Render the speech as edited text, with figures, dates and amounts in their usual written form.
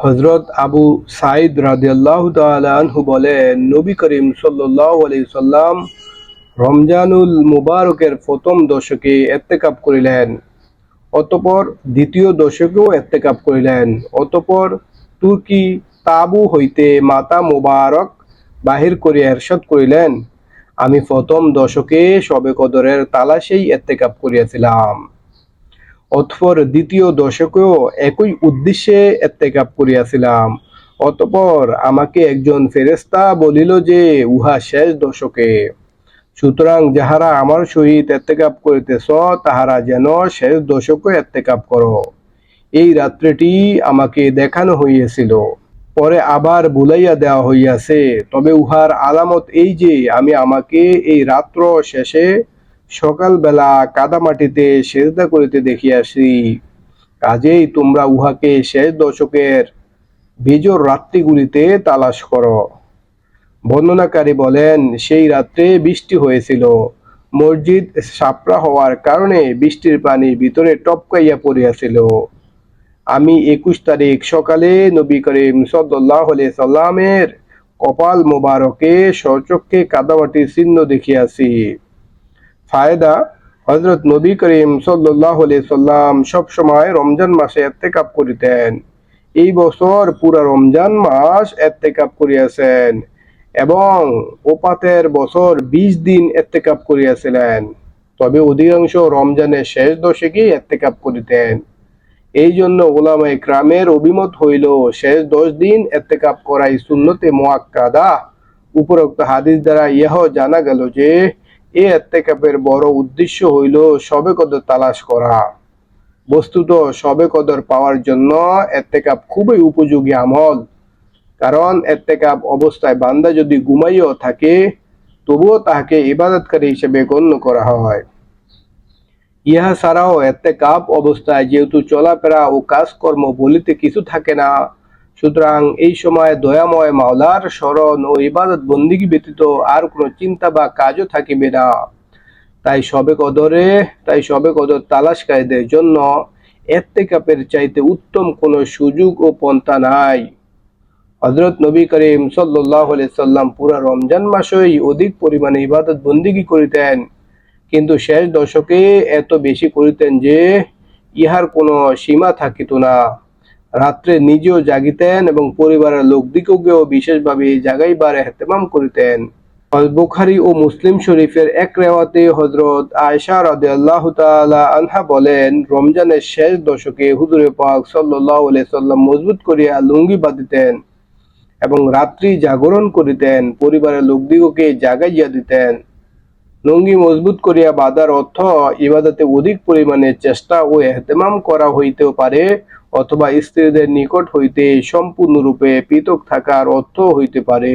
হযরত আবু সাঈদ রাদিয়াল্লাহু তাআলা আনহু বলেন, নবী করিম সাল্লাল্লাহু আলাইহি সাল্লাম রমজানুল মুবারকের প্রথম দশকে ইত্তেকাফ করিলেন, অতঃপর দ্বিতীয় দশকেও ইত্তেকাফ করিলেন। অতঃপর তুর্কি তাঁবু হইতে মাথা মুবারক বাহির করিয়া ইরশাদ করিলেন, আমি প্রথম দশকে শবে কদরের তালাশেই ইত্তেকাফ করিয়াছিলাম। অতঃপর দ্বিতীয় দশকেও একই উদ্দেশ্যে ইত্তেকাফ করিয়াছিলাম। অতঃপর আমাকে একজন ফেরেশতা বলিল যে, উহা শেষ দশকে। সুতরাং যাহারা আমার সহিত ইত্তেকাফ করিতেছ, তাহারা যেন শেষ দশকে ইত্তেকাফ করো। এই রাত্রিটি আমাকে দেখানো হইয়াছিল, পরে আবার বুলাইয়া দেওয়া হইয়াছে। তবে উহার আলামত এই যে, আমি আমাকে এই রাত্র শেষে সকালবেলা কাদামাটিতে সেজদা করিতে দেখিয়াছি। কাজেই তোমরা উহাকে শেষ দশকের বিজোড় রাত্রিগুলিতে তালাশ করো। বর্ণনাকারী বলেন, সেই রাত্রে বৃষ্টি হয়েছিল। মসজিদ সাপড়া হওয়ার কারণে বৃষ্টির পানি ভিতরে টপকাইয়া পড়িয়াছিল। আমি 21 তারিখ সকালে নবী করিম সাল্লাল্লাহু আলাইহি সাল্লামের কপাল মোবারকে স্বচক্ষে কাদামাটির চিহ্ন দেখিয়াছি। ফায়দা: হযরত নবী করিম সাল্লাল্লাহু আলাইহি সাল্লাম সবসময় রমজান মাসে ইত্তেকাফ করিতেন। এই বছর পুরা রমজান মাস ইত্তেকাফ করিয়াছেন এবং ওপাতের বছর 20 দিন ইত্তেকাফ করিয়াছিলেন। তবে অধিকাংশ রমজানের শেষ দশকেই ইত্তেকাফ করিতেন। এই জন্য উলামায়ে কেরামের অভিমত হইল, শেষ 10 দিন ইত্তেকাফ করাই সুন্নতে মুআক্কাদা। উপরোক্ত হাদিস দ্বারা ইহাও জানা গেল যে, এই ইত্তেকাফের বড় উদ্দেশ্য হইল শবে কদর তালাশ করা। বস্তুত শবে কদর পাওয়ার জন্য ইত্তেকাফ খুবই উপযোগী আমল। কারণ ইত্তেকাফ অবস্থায় বান্দা যদি ঘুমাইয়াও থাকে, তবুও তাহাকে ইবাদতকারী হিসেবে গণ্য করা হয়। ইহা ছাড়াও ইত্তেকাফ অবস্থায় যেহেতু চলাফেরা ও কাজকর্ম বলিতে কিছু থাকে না, সুতরাং এই সময় দয়াময় মাওলার স্মরণ ও ইবাদত বন্দিগি ব্যতীত আর কোনো চিন্তা বা কাজও থাকিবে না। তাই শবে কদর তালাশকারীদের জন্য ইত্তেকাফের চাইতে উত্তম কোনো সুযোগ ও পন্থা নাই। হযরত নবী করিম সাল্লাল্লাহু আলাইহি সাল্লাম পুরা রমজান মাসেই অধিক পরিমাণে ইবাদত বন্দিগি করিতেন, কিন্তু শেষ দশকে এত বেশি করিতেন যে ইহার কোনো সীমা থাকিত না। রাত্রে নিজেও জাগিতেন এবং পরিবারের লোকদিগকেও বিশেষভাবে জাগাইবার ইহতিমাম করিতেন। বুখারী ও মুসলিম শরীফের এক রিওয়ায়াতে হযরত আয়েশা রাদিয়াল্লাহু তাআলা আনহা বলেন, রমজানের শেষ দশকে হুজুরে পাক সাল্লাল্লাহু আলাইহি সাল্লাম মজবুত করিয়া লুঙ্গি বাঁধিতেন এবং রাত্রি জাগরণ করিতেন, পরিবারের লোকদিগকে জাগাইয়া দিতেন। লুঙ্গি মজবুত করিয়া বাঁধার অর্থ ইবাদতে অধিক পরিমাণে চেষ্টা ও ইহতিমাম করা হইতেও পারে, অথবা স্ত্রীদের নিকট হইতে সম্পূর্ণরূপে পৃথক থাকার অর্থ হইতে পারে।